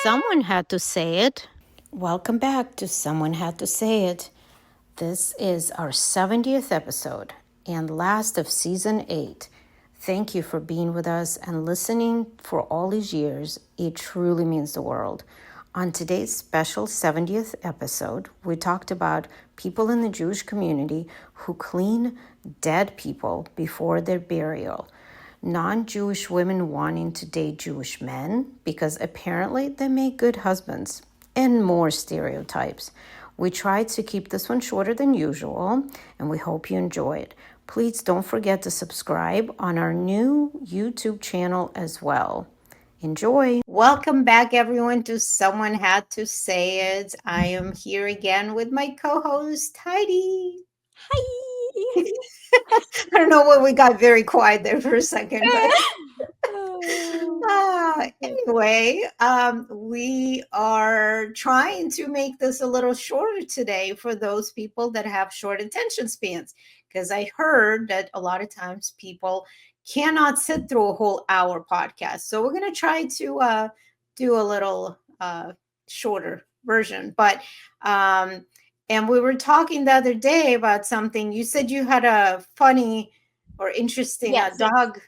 Someone had to say it. Welcome back to Someone Had to Say It. This is our 70th episode and last of season 8. Thank you for being with us and listening for all these years. It truly means the world. On today's special 70th episode, we talked about people in the Jewish community who clean dead people before their burial. Non-Jewish women wanting to date Jewish men because apparently they make good husbands, and more stereotypes. We tried to keep this one shorter than usual, and we hope you enjoy it. Please don't forget to subscribe on our new YouTube channel as well. Enjoy. Welcome back, everyone, to Someone Had to Say It. I am here again with my co-host, Heidi. Hi. I don't know what we got very quiet there for a second, but anyway, we are trying to make this a little shorter today for those people that have short attention spans, because I heard that a lot of times people cannot sit through a whole hour podcast. So we're going to try to do a little shorter version. But and we were talking the other day about something. You said you had a funny or interesting Yes. dog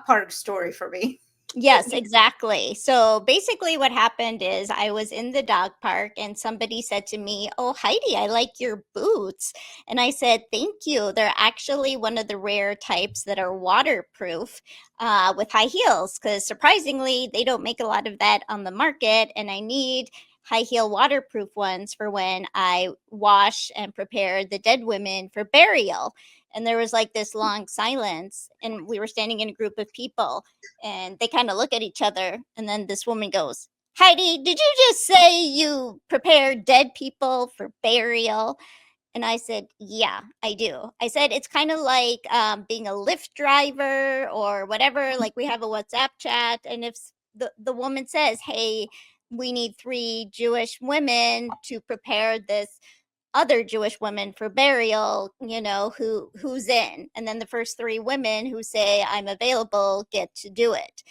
park story for me. Yes, exactly. So basically what happened is I was in the dog park and somebody said to me, "Oh, Heidi, I like your boots." And I said, "Thank you. They're actually one of the rare types that are waterproof with high heels, because surprisingly, they don't make a lot of that on the market, and I need high heel waterproof ones for when I wash and prepare the dead women for burial." And there was like this long silence, and we were standing in a group of people, and they kind of look at each other, and then this woman goes, "Heidi, did you just say you prepare dead people for burial?" And I said, "Yeah, I do." I said, "It's kind of like being a Lyft driver or whatever. Like we have a WhatsApp chat, and if the woman says, 'Hey, we need 3 Jewish women to prepare this other Jewish women for burial, who's in?' And then the first 3 women who say, 'I'm available,' get to do it."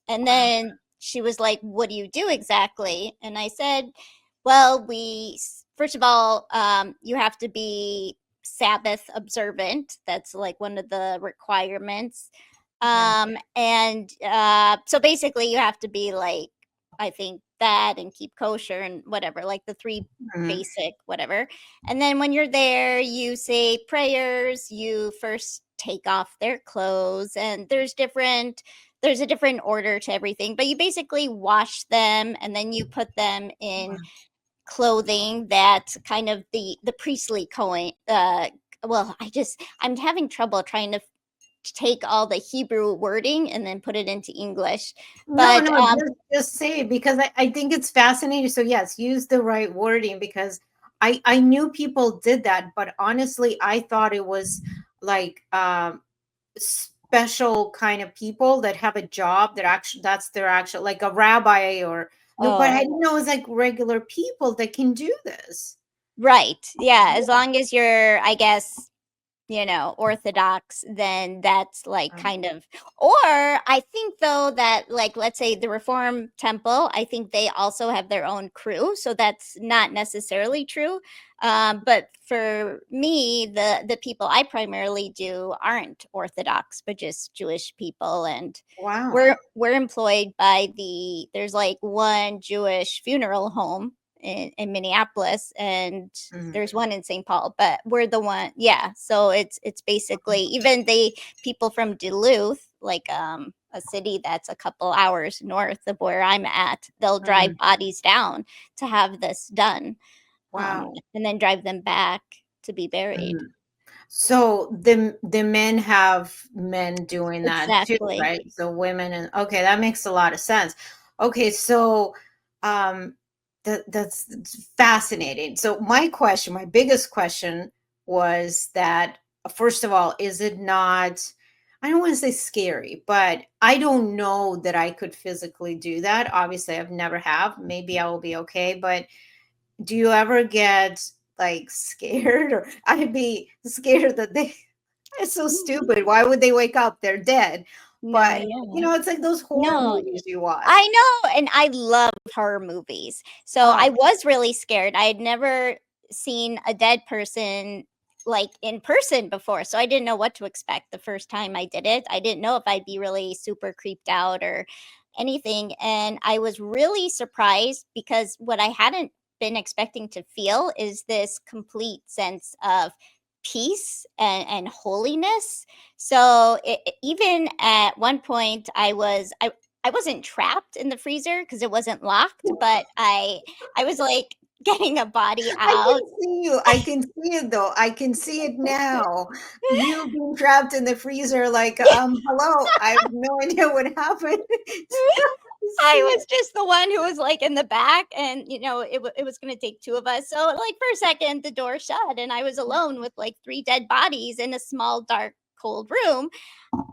And then she was like, "What do you do exactly?" And I said, "Well, first of all, you have to be Sabbath observant. That's like one of the requirements. And so basically you have to be like, I think that, and keep kosher and whatever, like the 3 basic whatever. And then when you're there, you say prayers, you first take off their clothes, and there's a different order to everything, but you basically wash them, and then you put them in clothing that's kind of the priestly coin. I'm having trouble trying to take all the Hebrew wording and then put it into English. But Just say it, because I think it's fascinating. So yes, use the right wording, because I knew people did that, but honestly, I thought it was like special kind of people that have a job that actually that's their actual, like a rabbi or no, but I didn't know it was like regular people that can do this. Right. Yeah. As long as you're, I guess, Orthodox, then that's like kind of, or I think though that, like, let's say the Reform Temple, I think they also have their own crew. So that's not necessarily true. But for me, the people I primarily do aren't Orthodox, but just Jewish people. And we're employed by there's like one Jewish funeral home in Minneapolis, and there's one in St. Paul, but we're the one. Yeah. So it's basically even the people from Duluth, like a city that's a couple hours north of where I'm at, they'll drive bodies down to have this done. Wow. And then drive them back to be buried. So the men have men doing that too, Exactly. right? So women, and okay, that makes a lot of sense. Okay, so that's fascinating. So my biggest question was that, first of all, is it not, I don't want to say scary, but I don't know that I could physically do that. Obviously, I've never have. Maybe I will be okay, but do you ever get like scared, or I'd be scared that it's so stupid. Why would they wake up? They're dead. No, But, yeah. it's like those horror No, movies you watch. I know, and I love horror movies. So I Oh, was really scared. I had never seen a dead person like in person before, so I didn't know what to expect the first time I did it. I didn't know if I'd be really super creeped out or anything, and I was really surprised because what I hadn't been expecting to feel is this complete sense of peace and holiness. So even at one point I wasn't trapped in the freezer because it wasn't locked, but I was like getting a body I can out. see you. I can see it though. I can see it now. You being trapped in the freezer, like, hello. I have no idea what happened. I I see was just the one who was like in the back, and it was going to take two of us. So like for a second, the door shut, and I was alone with like three dead bodies in a small, dark, cold room.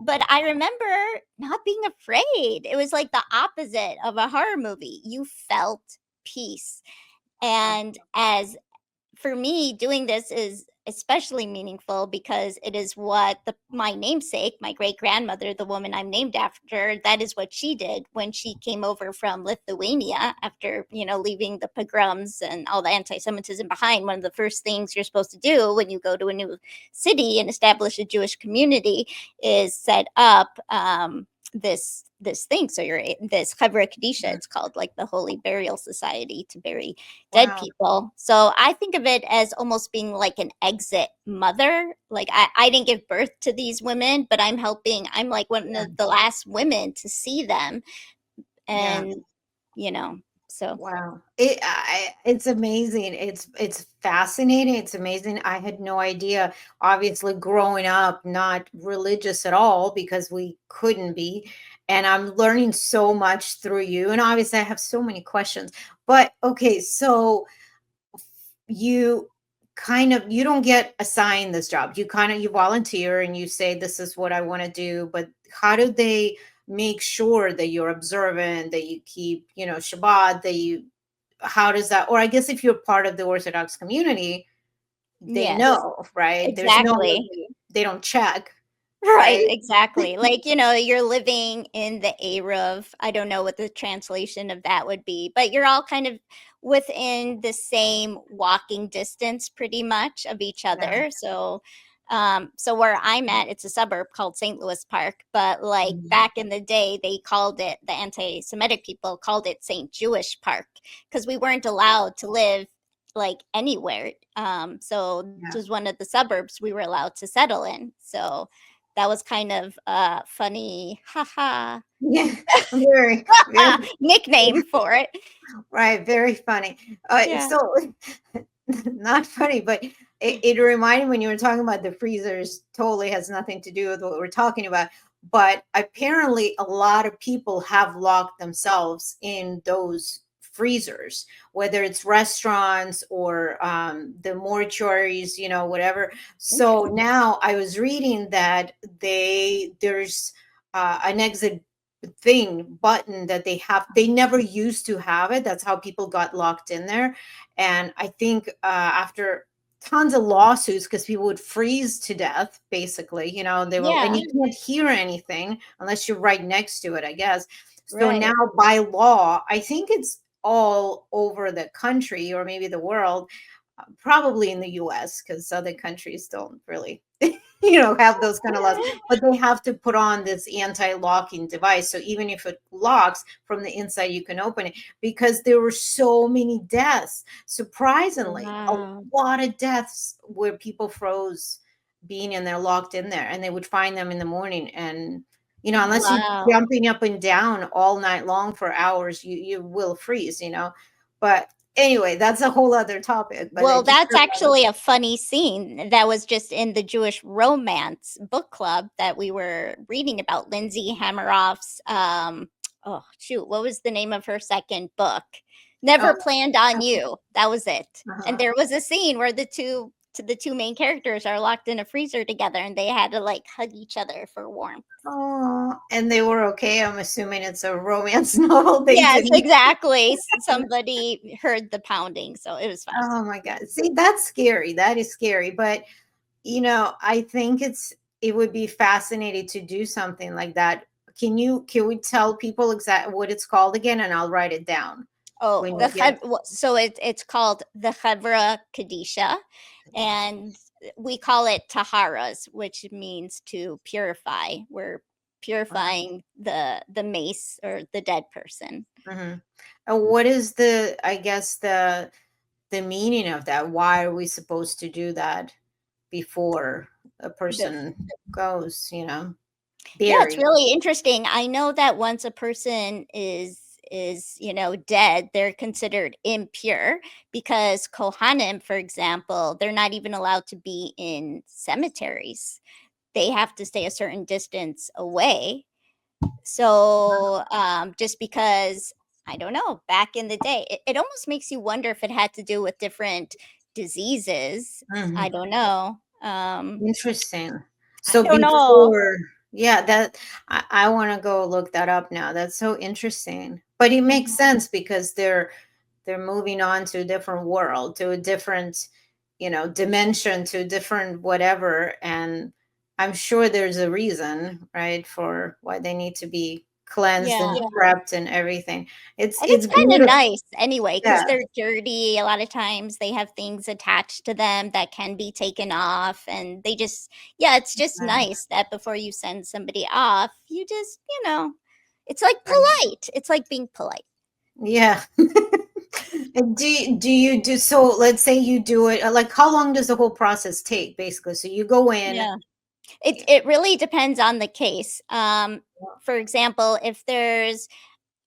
But I remember not being afraid. It was like the opposite of a horror movie. You felt peace. And as for me, doing this is especially meaningful because it is what my namesake, my great grandmother, the woman I'm named after, that is what she did when she came over from Lithuania after, leaving the pogroms and all the anti Semitism behind. One of the first things you're supposed to do when you go to a new city and establish a Jewish community is set up this thing. So you're this Chevra Kadisha, it's called, like the Holy Burial Society, to bury dead Wow. people. So I think of it as almost being like an exit mother. Like I didn't give birth to these women, but I'm like one of the last women to see them. Yeah. And, so. Wow. It's amazing. It's fascinating. It's amazing. I had no idea. Obviously, growing up, not religious at all because we couldn't be. And I'm learning so much through you. And obviously, I have so many questions. But okay, so you you don't get assigned this job. You volunteer and you say this is what I want to do, but how do they make sure that you're observant, that you keep, Shabbat, that you how does that, or I guess if you're part of the Orthodox community, they Yes, know, right? There's no exactly. they don't check, Right, right? exactly. Like, you're living in the Eruv. I don't know what the translation of that would be, but you're all kind of within the same walking distance pretty much of each Yeah. other. So where I'm at, it's a suburb called St. Louis Park, but like Mhm. back in the day, the anti-Semitic people called it St. Jewish Park because we weren't allowed to live like anywhere. So this Yeah. was one of the suburbs we were allowed to settle in. So that was kind of a funny, haha, Yeah. Very, very nickname for it. right. Very funny. Yeah. So not funny, but it reminded me when you were talking about the freezers, totally has nothing to do with what we're talking about. But apparently, a lot of people have locked themselves in those freezers, whether it's restaurants or the mortuaries, whatever. So Interesting. now I was reading that there's an exit button that they never used to have it. That's how people got locked in there. And I think after tons of lawsuits, because people would freeze to death, basically, and Yeah, you can't hear anything unless you're right next to it, I guess. So now right. by law, I think it's all over the country or maybe the world, probably in the US, because other countries don't really have those kind of laws, but they have to put on this anti-locking device. So even if it locks from the inside, you can open it, because there were so many deaths. Surprisingly, a Wow. lot of deaths where people froze being in there, locked in there, and they would find them in the morning. And unless you're Wow. jumping up and down all night long for hours, you will freeze. But anyway, that's a whole other topic. But I Well, just that's actually a funny scene that was just in the Jewish Romance book club that we were reading about. Lindsay Hammeroff's, oh shoot, what was the name of her second book? Never oh, Planned on You. That was it. And uh-huh. there was a scene where the two main characters are locked in a freezer together and they had to like hug each other for warmth. Oh, and they were okay. I'm assuming it's a romance novel. They Yes, didn't. exactly. Somebody heard the pounding, so it was fine. Oh my God. See, that's scary. That is scary. But I think it would be fascinating to do something like that. Can we tell people exactly what it's called again, and I'll write it down Oh, when you get. so it's called the Chevra Kadisha, and we call it taharas, which means to purify. We're purifying the mace or the dead person. Mm-hmm. And what is the, I guess, the meaning of that? Why are we supposed to do that before a person goes, Yeah, it's buried? really interesting. I know that once a person is dead, they're considered impure because Kohanim, for example, they're not even allowed to be in cemeteries. They have to stay a certain distance away. So just because, I don't know, back in the day, it almost makes you wonder if it had to do with different diseases. Mhm. I don't know. Interesting. I So don't know. before, yeah, that I want to go look that up now. That's so interesting. But it makes Mhm. sense because they're moving on to a different world, to a different, dimension, to a different whatever. And I'm sure there's a reason, right, for why they need to be cleansed and Yeah. prepped and everything. It's And it's it's kind of beautiful. nice anyway, Yeah. because they're dirty. A lot of times they have things attached to them that can be taken off. And they just, yeah, it's just Right. nice that before you send somebody off, you just, it's like Right. polite. It's like being polite. Yeah. And do you do, so let's say you do it, like how long does the whole process take basically? So you go in. Yeah. It really depends on the case. For example, if there's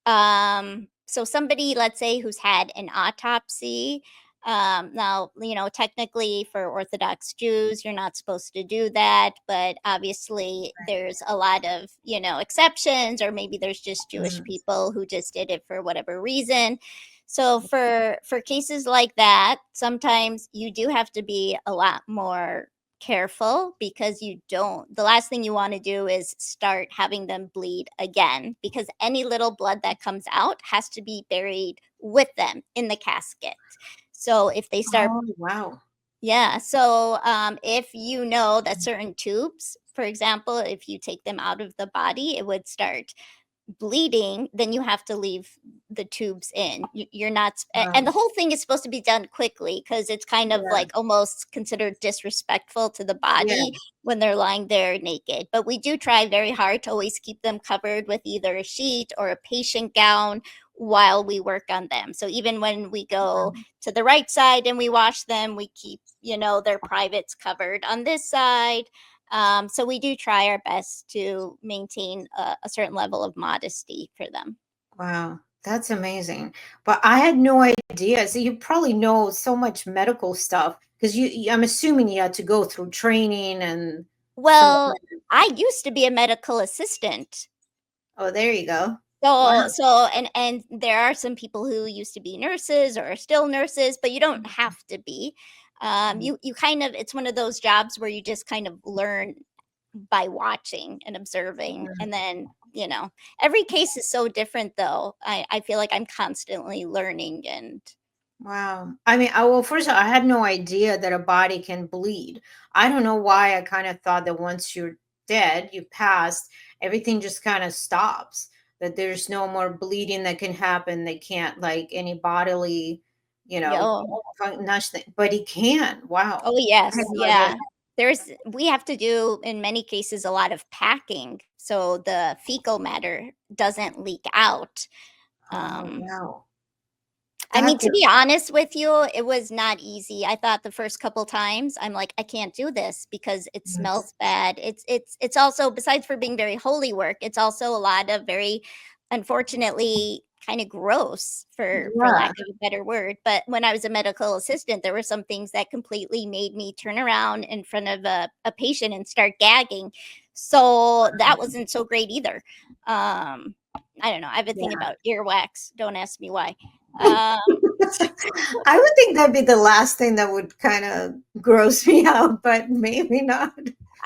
so somebody, let's say, who's had an autopsy. Now, technically for Orthodox Jews, you're not supposed to do that, but obviously there's a lot of, exceptions, or maybe there's just Jewish Mhm. people who just did it for whatever reason. So for cases like that, sometimes you do have to be a lot more careful, because the last thing you want to do is start having them bleed again, because any little blood that comes out has to be buried with them in the casket. So if they start, Oh, wow. yeah, so if you know that certain tubes, for example, if you take them out of the body, it would start bleeding, then you have to leave the tubes in. You're not, and Wow. the whole thing is supposed to be done quickly, because it's kind of Yeah. like almost considered disrespectful to the Yeah. body when they're lying there naked. But we do try very hard to always keep them covered with either a sheet or a patient gown while we work on them. So even when we go to the right side and we wash them, we keep, their privates covered on this side. So we do try our best to maintain a certain level of modesty for them. Wow. That's amazing. But I had no idea. So you probably know so much medical stuff because I'm assuming you had to go through training and some Well, kind of. I used to be a medical assistant. Oh, there you go. So Wow. so and there are some people who used to be nurses or are still nurses, but you don't have to be. You kind of, it's one of those jobs where you just kind of learn by watching and observing, and then every case is so different, though. I feel like I'm constantly learning. And Wow. I mean, well, first of all, I had no idea that a body can bleed. I don't know why I kind of thought that once you're dead, you passed, everything just kind of stops, that there's no more bleeding that can happen. They can't, like, any bodily, you know, yo nothing, but he can. Wow. Oh, I had yes, no idea. yeah. We have to do, in many cases, a lot of packing so the fecal matter doesn't leak out. Oh, um wow. I mean, That's to be honest with you, it was not easy. I thought the first couple times, I'm like, I can't do this because it smells bad. It's also, besides for being very holy work, it's also a lot of very, unfortunately, kind of gross, for lack yeah. of a better word. But when I was a medical assistant, there were some things that completely made me turn around in front of a patient and start gagging. So that wasn't so great either. I don't know. I have a thing Yeah. about earwax. Don't ask me why. Um, I would think that'd be the last thing that would kind of gross me out, but maybe not.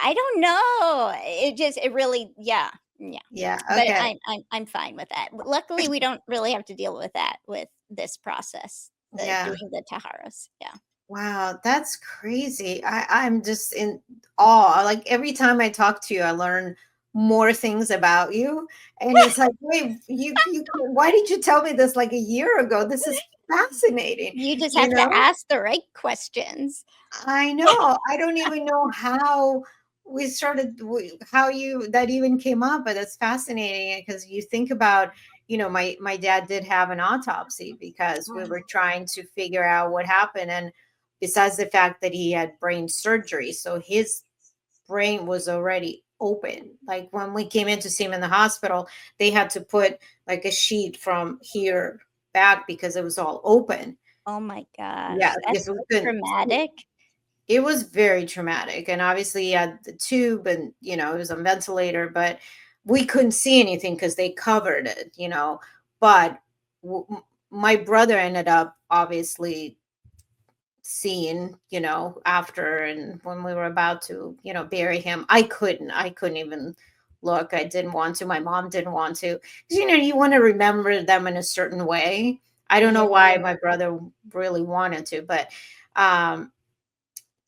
I don't know. It really, yeah, yeah. Yeah. But Okay. I'm fine with that. Luckily, we don't really have to deal with that with this process, the Yeah. doing the taharas. Yeah. Wow, that's crazy. I'm just in awe. Like every time I talk to you, I learn more things about you. And it's like, wait, why did you tell me this like a year ago? This is fascinating, You just you have to know? ask the right questions. I know. I don't even know how how you that even came up, but that's fascinating because you think about, my dad did have an autopsy because we were trying to figure out what happened. And besides the fact that he had brain surgery, so his brain was already open. Like when we came in to see him in the hospital, they had to put like a sheet from here back because it was all open. Oh my Yeah, gosh, because that's we so couldn't. traumatic. It was very traumatic, and obviously he had the tube, and it was a ventilator, but we couldn't see anything because they covered it. But my brother ended up obviously seeing, after, and when we were about to, bury him, I couldn't even look. I didn't want to. My mom didn't want to, because you want to remember them in a certain way. I don't know Yeah. why my brother really wanted to, but um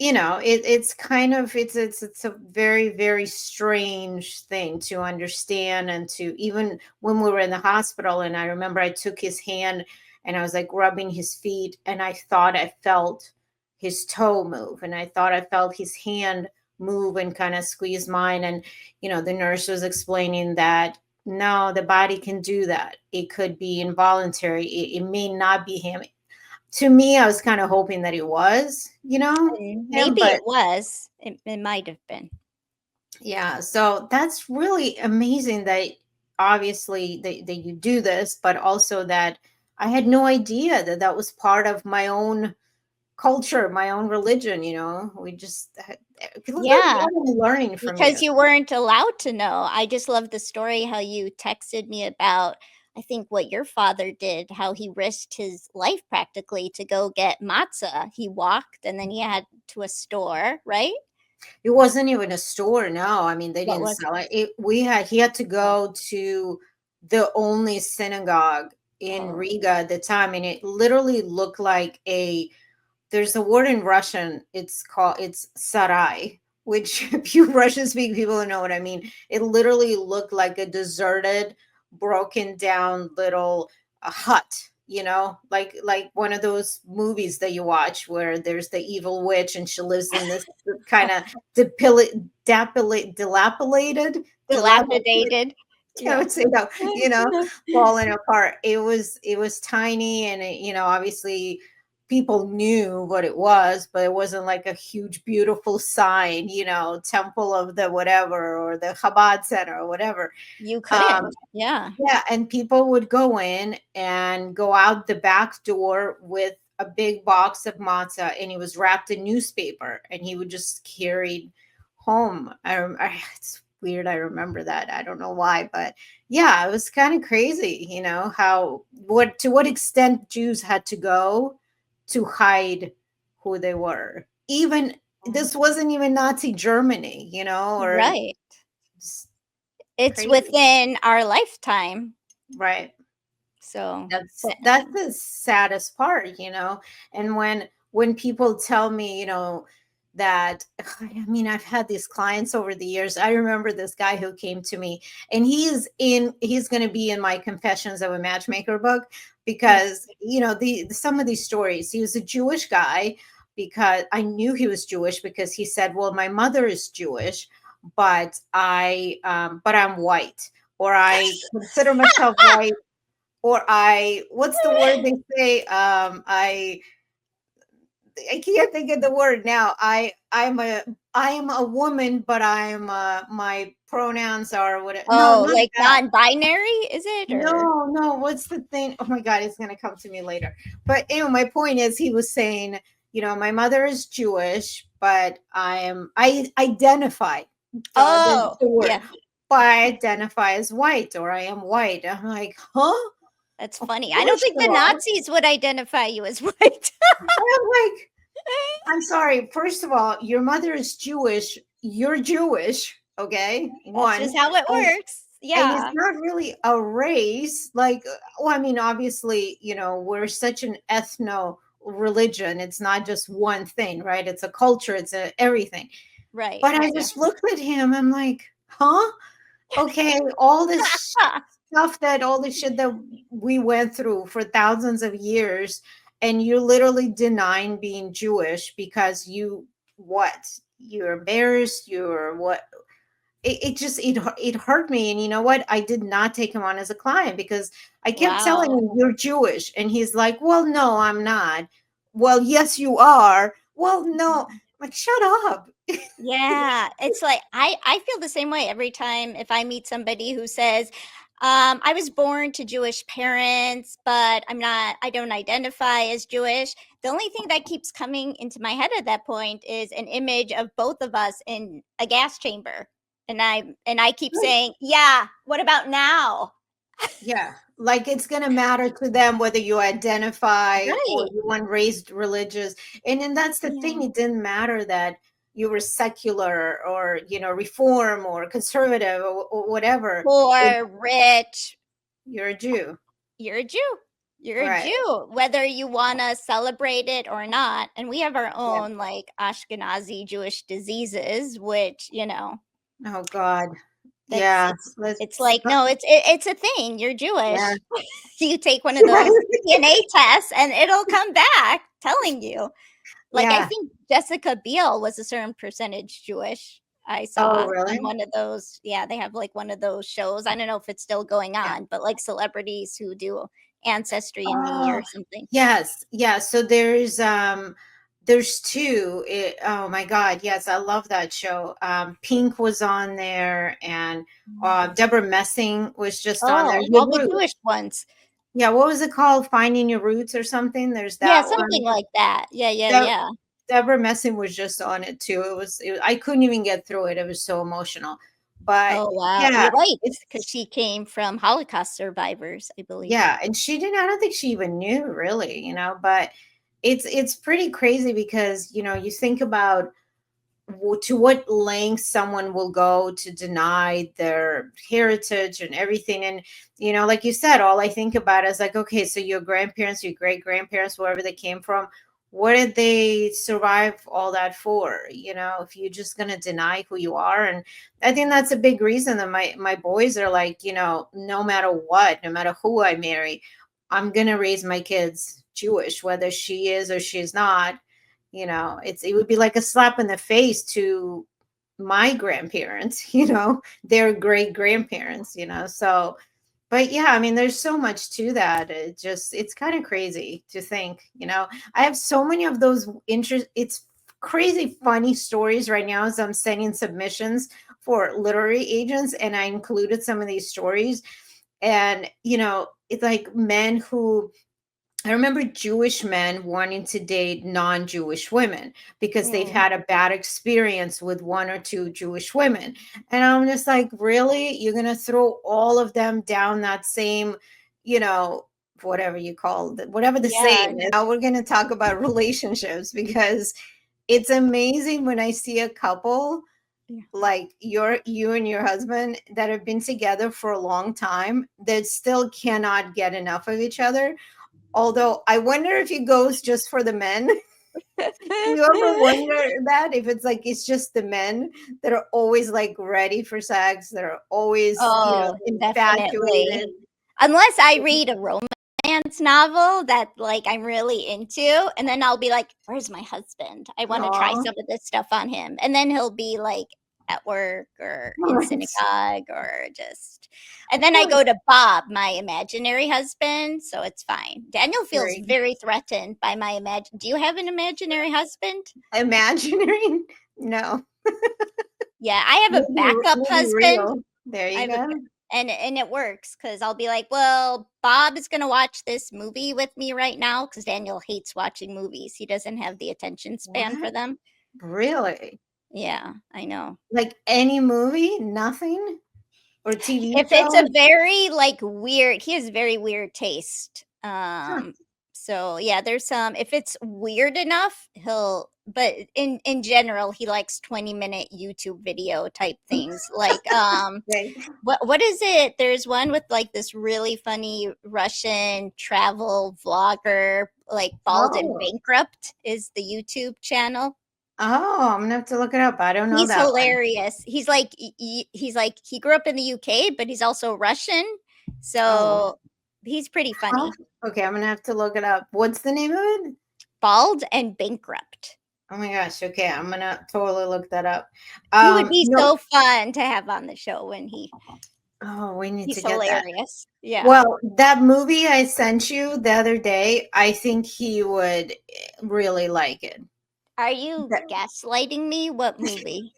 it's kind of it's a very, very strange thing to understand. And to, even when we were in the hospital, and I remember I took his hand and I was like rubbing his feet, and I thought I felt his toe move, and I thought I felt his hand move and kind of squeeze mine. And the nurse was explaining that no, the body can do that. It could be involuntary. It may not be him. To me, I was kind of hoping that it was, And him, maybe but it was. It might have been. yeah, so that's really amazing that obviously that you do this, but also that I had no idea that that was part of my own culture, my own religion. We just look at Yeah, what I'm learning from you. because you weren't allowed to know. I just love the story how you texted me about, I think, what your father did, how he risked his life practically to go get matzah. He walked and then he had to a store, right? It wasn't even a store. No, I mean, they What didn't was sell it. He had to oh, go to the only synagogue in oh, Riga at the time, and it literally looked like there's a word in Russian. It's sarai, which if you Russian speaking people know what I mean. It literally looked like a deserted, broken down little hut. Like one of those movies that you watch where there's the evil witch and she lives in this kind of dilapidated. dilapidated. I Yeah. would say no, falling apart. It was tiny, and obviously people knew what it was, but it wasn't like a huge, beautiful sign, temple of the whatever, or the Chabad Center, or whatever. You Um, couldn't. Yeah. yeah, and people would go in and go out the back door with a big box of matzah, and it was wrapped in newspaper, and he would just carry home. It's weird. I remember that. I don't know why, but yeah, it was kind of crazy. How to what extent Jews had to go to hide who they were. Even this wasn't even Nazi Germany, or Right. just It's crazy, within our lifetime. right? So, That's but that's the saddest part. And when people tell me, that I mean, I've had these clients over the years. I remember this guy who came to me, and he's going to be in my Confessions of a Matchmaker book, because some of these stories. He was a Jewish guy, because I knew he was Jewish, because he said, well, my mother is Jewish, but I'm white, or I consider myself white, or what's the word they say? I can't think of the word now. I am a woman, but my pronouns are what? No, oh, not like that. non-binary, is it? Or No, no. What's the thing? Oh my God, it's gonna come to me later. But my point is, he was saying, my mother is Jewish, but I identify oh, the yeah, word, but I identify as white, or I am white. I'm like, huh? that's funny. I don't First think of the all, Nazis would identify you as white. I'm like, I'm sorry. First of all, your mother is Jewish. You're Jewish. Okay. That's One. just how it And, works. and it's Yeah. not really a race. Like, well, I mean, obviously, we're such an ethno religion. It's not just one thing, right? It's a culture, it's everything. Right, But I just exactly. looked at him. I'm like, huh? Okay, all this stuff that all the shit that we went through for thousands of years, and you're literally denying being Jewish because you what? You're embarrassed, you're what? It just it hurt me. And you know what? I did not take him on as a client because I kept telling Wow. him you're Jewish, and he's like, "Well, no, I'm not." Well, yes, you are. Well, no. I'm like, shut up. Yeah, it's like I feel the same way every time if I meet somebody who says, I was born to Jewish parents, but I don't identify as Jewish. The only thing that keeps coming into my head at that point is an image of both of us in a gas chamber. And I keep saying, yeah, what about now? Yeah, like it's gonna matter to them whether you identify or Right. you weren't raised religious. And then that's the thing, Yeah. it didn't matter that you were secular or reform or conservative or whatever. Poor, rich, You're a Jew. you're a Jew. You're a Right. Jew, whether you want to celebrate it or not. And we have our Yeah. own like Ashkenazi Jewish diseases, which Oh God. that's Yeah. Let's it's like no, it's a thing. You're yeah. Jewish. You take one of those DNA tests, and it'll come back telling you. Like I Yeah. think Jessica Biel was a certain percentage Jewish. I Oh, saw on really? one of those. Yeah, they have like one of those shows. I don't know if it's still going Yeah. on, but like celebrities who do Ancestry and Me Oh, or something. yes. Yeah. So there's two. Oh my God. Yes, I love that show. Pink was on there, and Deborah Messing was just on there. Oh, Your all the Roots. Jewish ones. Yeah, what was it called? Finding Your Roots or something? There's Yeah, that something one. like that. Yeah, yeah, De- yeah. Deborah Messing was just on it too. I couldn't even get through it. It was so emotional. But Oh, wow. yeah, You're right, because it's she came from Holocaust survivors, I believe. yeah, and she didn't. I don't think she even knew really, but it's pretty crazy because you think about to what lengths someone will go to deny their heritage and everything. And like you said, all I think about is like, okay, so your grandparents, your great grandparents, wherever they came from, what did they survive all that for? If you're just going to deny who you are. And I think that's a big reason that my boys are like, no matter what, no matter who I marry, I'm going to raise my kids Jewish, whether she is or she's not. It would be like a slap in the face to my grandparents, their great grandparents, so. But yeah, I mean, there's so much to that. It's kind of crazy to think. I have so many of those it's crazy funny stories right now as I'm sending submissions for literary agents, and I included some of these stories. And it's like men who, I remember Jewish men wanting to date non-Jewish women because they've Mm. had a bad experience with one or two Jewish women. And I'm just like, really? You're going to throw all of them down that same, you know, whatever you call it, whatever the Yeah. same is. Now we're going to talk about relationships because it's amazing when I see a couple Yeah. like you and your husband that have been together for a long time that still cannot get enough of each other. Although I wonder if it goes just for the men. Do you ever wonder that if it's like it's just the men that are always like ready for sex, that are always, Oh, definitely. infatuated? Unless I read a romance novel that, like, I'm really into, and then I'll be like, "Where's my husband? I wanna try Aw. some of this stuff on him." And then he'll be, like, at work or in Right. synagogue or just and then I Right. go to Bob, my imaginary husband, so it's fine. Daniel feels Right. very threatened by my Do you have an imaginary husband? Imaginary? No. Yeah, I have a backup Maybe husband. real. There I you have a go. and it works because I'll be like, well, Bob is gonna watch this movie with me right now because Daniel hates watching movies. He doesn't have the attention span What? for them. Really? Yeah, I know. Like any movie? Nothing? Or TV If it's a shows? very like weird, he has very weird taste. Huh. So yeah, there's some if it's weird enough, he'll but in general, he likes 20-minute YouTube video type things. Like Right. what is it? There's one with like this really funny Russian travel vlogger, like Bald and Oh. Bankrupt is the YouTube channel. Oh, I'm gonna have to look it up. I don't know He's that one. hilarious. He's like he grew up in the UK, but he's also Russian. Oh, So he's pretty huh? funny. Okay, I'm gonna have to look it up. What's the name of it? Bald and Bankrupt. Oh my gosh. Okay, I'm gonna totally look that up. He would be No. so fun to have on the show when Oh, we need to he's get that. hilarious. Yeah. Well, that movie I sent you the other day, I think he would really like it. Are you That- gaslighting me? What movie?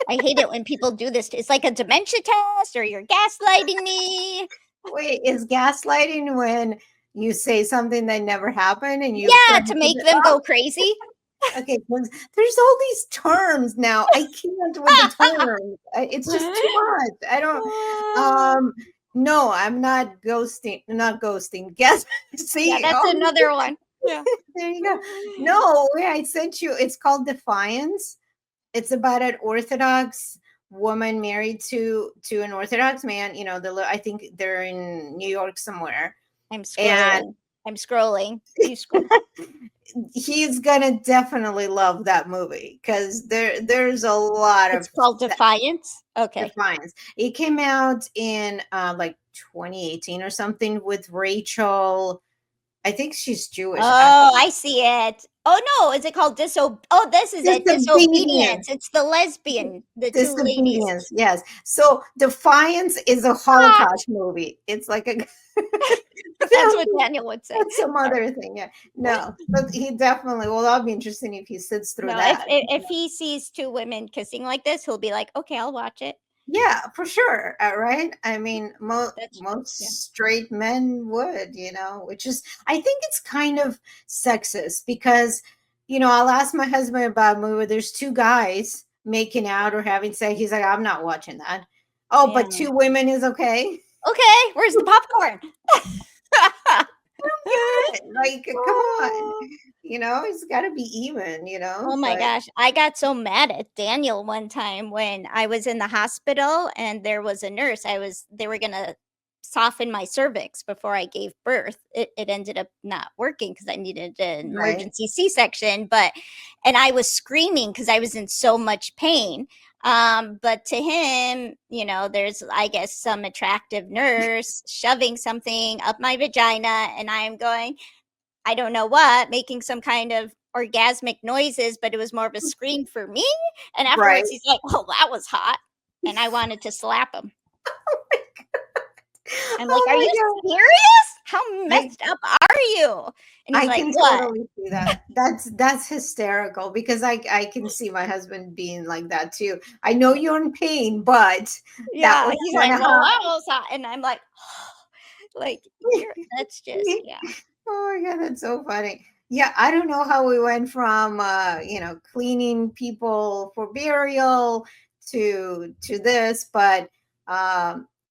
I hate it when people do this. It's like a dementia test or you're gaslighting me. Wait, is gaslighting when you say something that never happened and you Yeah, frame to it? make them go crazy. Okay, there's all these terms now. I can't with the terms. It's just too much. I don't. No, I'm not ghosting. Not ghosting. Guess. Yeah, See, that's another one. Yeah. there you go. No, I sent you. It's called Defiance. It's about an Orthodox woman married to an Orthodox man. You know, I think they're in New York somewhere, I'm and scrolling. I'm scrolling. You scroll. he's gonna definitely love that movie because there's a lot It's of called Defiance. Okay. Defiance. It came out in like 2018 or something with Rachel. I think she's Jewish. Oh, I see it. Oh no, is it called Oh, this is it. Disobedience. Disobedience. It's the lesbian, the two ladies. Disobedience. Yes. So Defiance is a Ah, Holocaust movie. It's like a that's what Daniel would say. that's some other thing. Yeah. No, but he definitely. Well, that'll be interesting if he sits through No, that. if he sees two women kissing like this, he'll be like, okay, I'll watch it. Yeah, for sure. Right? I mean, most Yeah. straight men would, which is, I think it's kind of sexist because, I'll ask my husband about a movie where there's two guys making out or having sex. He's like, I'm not watching that. Oh, Yeah. but two women is okay. Okay, where's the popcorn? Like, come on. It's got to be even, Oh my gosh, I got so mad at Daniel one time when I was in the hospital and there was a nurse. They were gonna soften my cervix before I gave birth. It ended up not working because I needed an Right. emergency C-section, and I was screaming because I was in so much pain. But to him, there's, I guess, some attractive nurse shoving something up my vagina, and I'm going, I don't know what, making some kind of orgasmic noises, but it was more of a scream for me. And Right. afterwards, he's like, "Well, that was hot," and I wanted to slap him. I'm like, "Are you serious? How messed up are you?" And he's I like, can "What?" totally see that. That's hysterical because I can see my husband being like that too. I know you're in pain, but that Yeah, was he's kind like, of "Well, hot. that was hot," and I'm like, like, that's just, yeah. Oh my god, that's so funny. Yeah, I don't know how we went from cleaning people for burial to this, but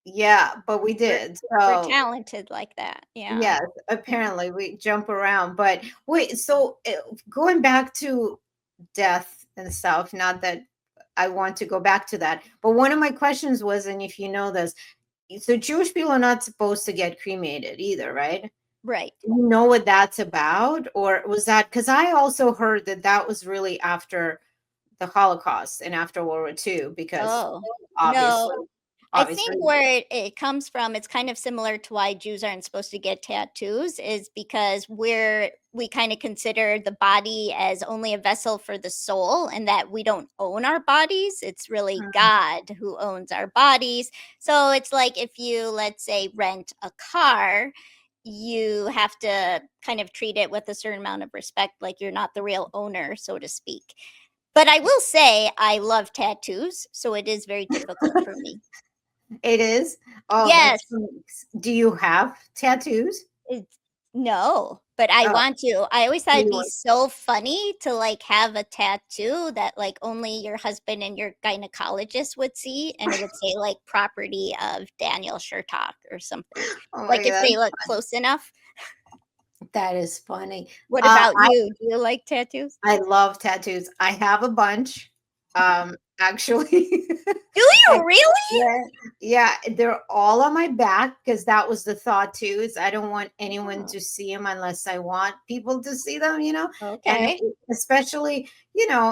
yeah, but we did. We're So talented like that. Yeah. yes, apparently we jump around. But wait, so going back to death and stuff, not that I want to go back to that, but one of my questions was, and if you know this, so Jewish people are not supposed to get cremated either, right? Right. Do you know what that's about? Or was that, because I also heard that was really after the Holocaust and after World War II, because Oh, obviously, no. I think where it comes from, it's kind of similar to why Jews aren't supposed to get tattoos, is because we kind of consider the body as only a vessel for the soul, and that we don't own our bodies. It's really God who owns our bodies. So it's like if you, let's say, rent a car, you have to kind of treat it with a certain amount of respect, like you're not the real owner, so to speak. But I will say I love tattoos, so it is very difficult for me. It is. Oh, Yes. Do you have tattoos? It's no, but I Oh, want to. I always thought it'd be you so funny to, like, have a tattoo that, like, only your husband and your gynecologist would see, and it would say, like, "Property of Daniel Shertok" or something. oh my Like, if God, they look close enough. that is funny. What about you? Do you like tattoos? I love tattoos. I have a bunch. Actually, Do you Oh, really? Yeah, yeah, they're all on my back because that was the thought too. Is I don't want anyone Oh, to see them unless I want people to see them, and okay. especially,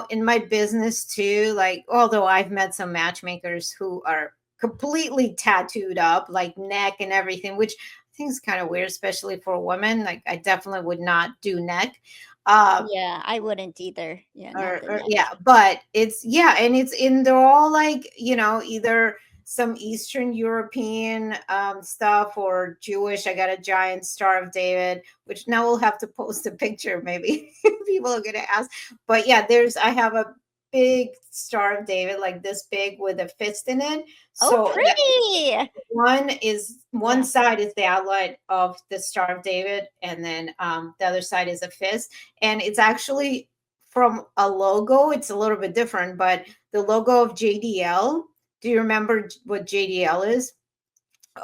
in my business too. Like, although I've met some matchmakers who are completely tattooed up, like neck and everything, which I think is kind of weird, especially for a woman. Like, I definitely would not do neck. Um, Yeah, I wouldn't either. Yeah, not the or neck. yeah, but it's, yeah, and it's in, they're all like, either some Eastern European stuff or Jewish. I got a giant Star of David, which now we'll have to post a picture, maybe people are gonna ask. But yeah, I have a big Star of David, like this big, with a fist in it. Oh, So pretty. one Yeah. side is the outline of the Star of David, and then the other side is a fist, and it's actually from a logo. It's a little bit different, but the logo of JDL. Do you remember what JDL is?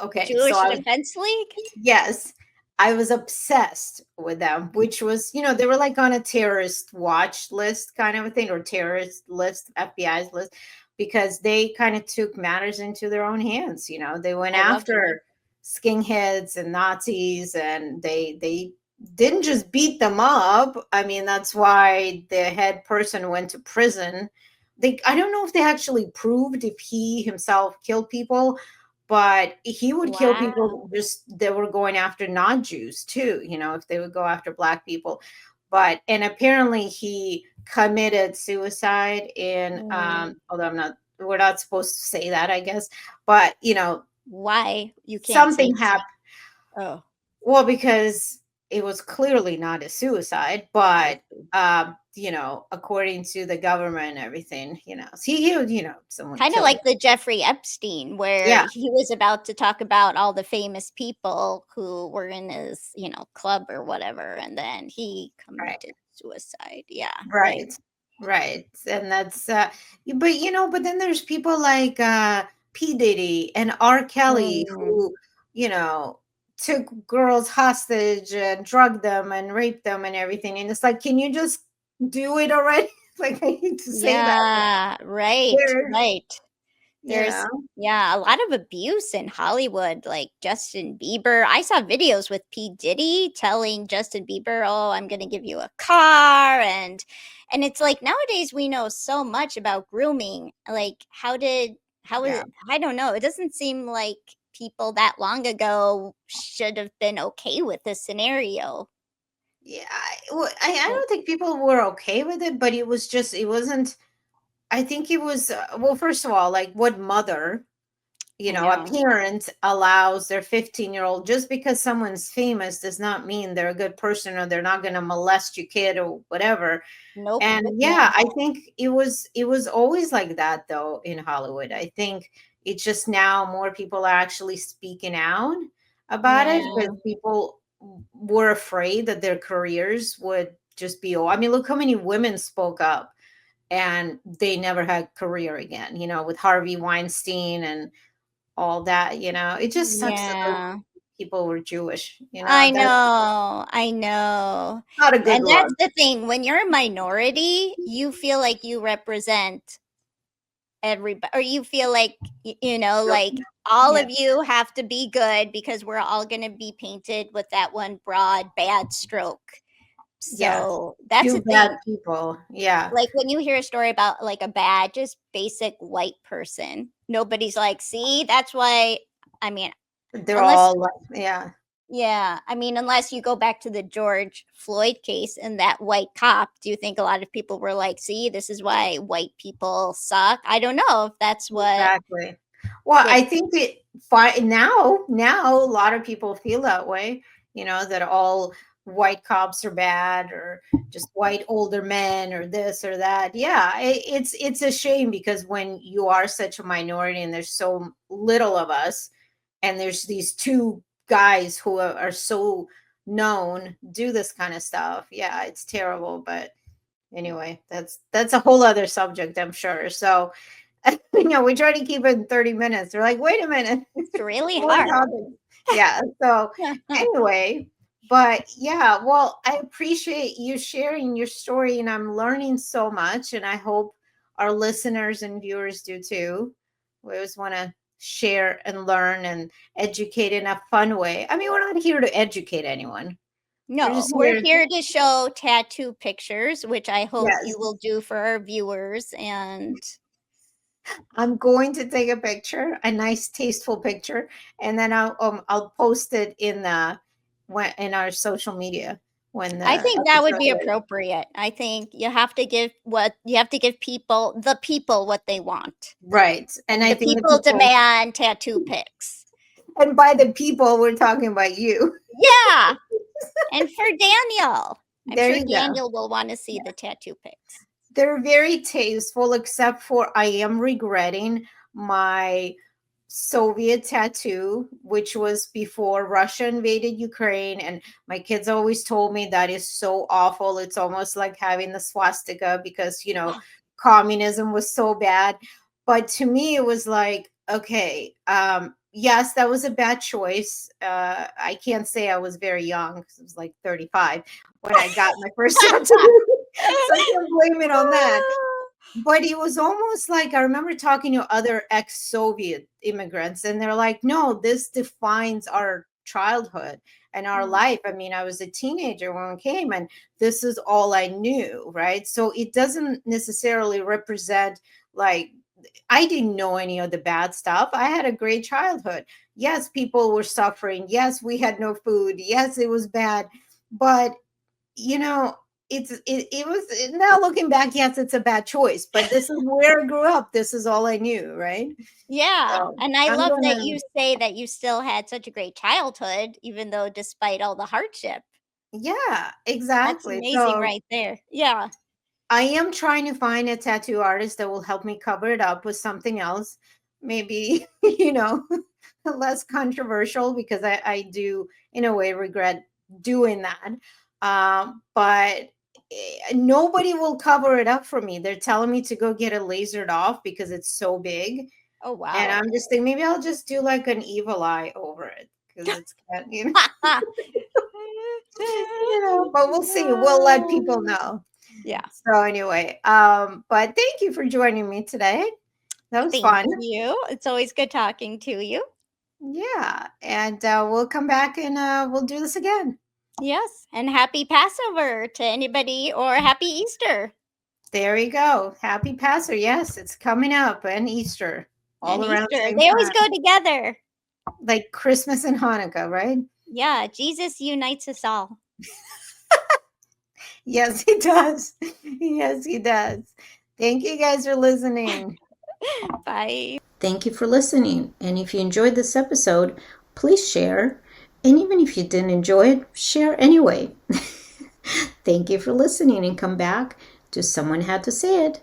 Okay, so Jewish Defense League? yes, I was obsessed with them, which was, they were like on a terrorist watch list kind of a thing, or terrorist list, FBI's list, because they kind of took matters into their own hands. They went I love it. after skinheads and Nazis, and they didn't just beat them up. I mean, that's why the head person went to prison. I don't know if they actually proved if he himself killed people, but he would kill Wow. people just that were going after non-Jews too, if they would go after black people. But and apparently he committed suicide in, Mm, although we're not supposed to say that, I guess, but why? You can't say. something happened. Oh, Well, because it was clearly not a suicide, I but see. according to the government and everything, he would, someone Kind of killed like him. the Jeffrey Epstein, where Yeah, he was about to talk about all the famous people who were in his, club or whatever, and then he right. committed suicide. Yeah, right. Right. Right. And that's but then there's people like P. Diddy and R. Kelly Mm, who, you know, took girls hostage and drugged them and raped them and everything. And it's like, can you just do it already? Like, I hate to say that. yeah, right, There, right. you There's know, yeah, a lot of abuse in Hollywood, like Justin Bieber. I saw videos with P. Diddy telling Justin Bieber, "Oh, I'm gonna give you a car," and it's like nowadays we know so much about grooming. Like, how was yeah. it? I don't know. It doesn't seem like people that long ago should have been okay with this scenario. Yeah. I don't think people were okay with it, but it wasn't, I think it was, well, first of all, like, what mother, I a know. parent allows their 15-year-old, just because someone's famous does not mean they're a good person or they're not going to molest your kid or whatever. Nope. And yeah, No. I think it was always like that though in Hollywood. I think it's just now more people are actually speaking out about it Yeah. because people were afraid that their careers would just be, oh, I mean, look how many women spoke up and they never had career again, with Harvey Weinstein and all that. It just sucks that those Yeah. people were Jewish. I That's know, I know. not a good And that's look. the thing, when you're a minority, you feel like you represent everybody, or you feel like, Yep. like all Yeah, of you have to be good because we're all going to be painted with that one broad bad stroke. yes, So that's two the bad thing. people. Yeah, Like when you hear a story about like a bad, just basic white person, nobody's like, see, that's why. I mean, they're unless all like, yeah, Yeah, I mean, unless you go back to the George Floyd case and that white cop, do you think a lot of people were like, "See, this is why white people suck"? I don't know if that's what exactly. Well, what I think it fine now a lot of people feel that way, that all white cops are bad, or just white older men, or this or that. Yeah, it's a shame because when you are such a minority and there's so little of us, and there's these two guys who are so known do this kind of stuff. Yeah, it's terrible, but anyway, that's a whole other subject, I'm sure. So, we try to keep it in 30 minutes. They're like, wait a minute, it's really more hard. topics. Yeah. So anyway, but yeah, well, I appreciate you sharing your story, and I'm learning so much, and I hope our listeners and viewers do too. We always want to share and learn and educate in a fun way. I mean, we're not here to educate anyone. We're No, just we're here. here to show tattoo pictures, which I hope Yes. you will do for our viewers. And I'm going to take a picture, a nice, tasteful picture, and then I'll post it in our social media when the I think that would episode be is appropriate. I think you have to give people what they want. right. And And I the think the people people, demand tattoo pics. and by the people, we're talking about you. Yeah. And for Daniel, I'm There sure you go. Daniel will want to see the tattoo pics. They're very tasteful, except for I am regretting my Soviet tattoo, which was before Russia invaded Ukraine. And my kids always told me that is so awful. It's almost like having the swastika because, communism was so bad. But to me, it was like, okay, yes, that was a bad choice. I can't say I was very young because I was like 35 when I got my first tattoo. So I can't blame it on that. But it was almost like I remember talking to other ex-Soviet immigrants, and they're like, no, this defines our childhood and our life. I mean, I was a teenager when it came, and this is all I knew, right? So it doesn't necessarily represent like I didn't know any of the bad stuff. I had a great childhood. Yes, people were suffering. Yes, we had no food. Yes, it was bad. But you know, it was now looking back, yes, it's a bad choice, but this is where I grew up. This is all I knew, right? Yeah, So and I I'm love that gonna, you say that you still had such a great childhood, even though despite all the hardship. yeah, That's exactly. amazing So right there. Yeah. I am trying to find a tattoo artist that will help me cover it up with something else, maybe, less controversial because I do, in a way, regret doing that. But nobody will cover it up for me. They're telling me to go get it lasered off because it's so big. Oh, And wow. I'm just thinking maybe I'll just do like an evil eye over it because it's can't, but we'll see. We'll let people know. Yeah. So anyway, but thank you for joining me today. That was Thank fun. you. It's always good talking to you. Yeah, and we'll come back and we'll do this again. Yes, and happy Passover to anybody or happy Easter There you go. Happy Passover. Yes, it's coming up and Easter all and around the Easter. same They always go time. together. Like Christmas and Hanukkah, right? Yeah, Jesus unites us all. Yes, he does. Yes, he does. Thank you guys for listening. Bye. Thank you for listening. And if you enjoyed this episode, please share. And even if you didn't enjoy it, share anyway. Thank you for listening and come back to Someone Had to Say It.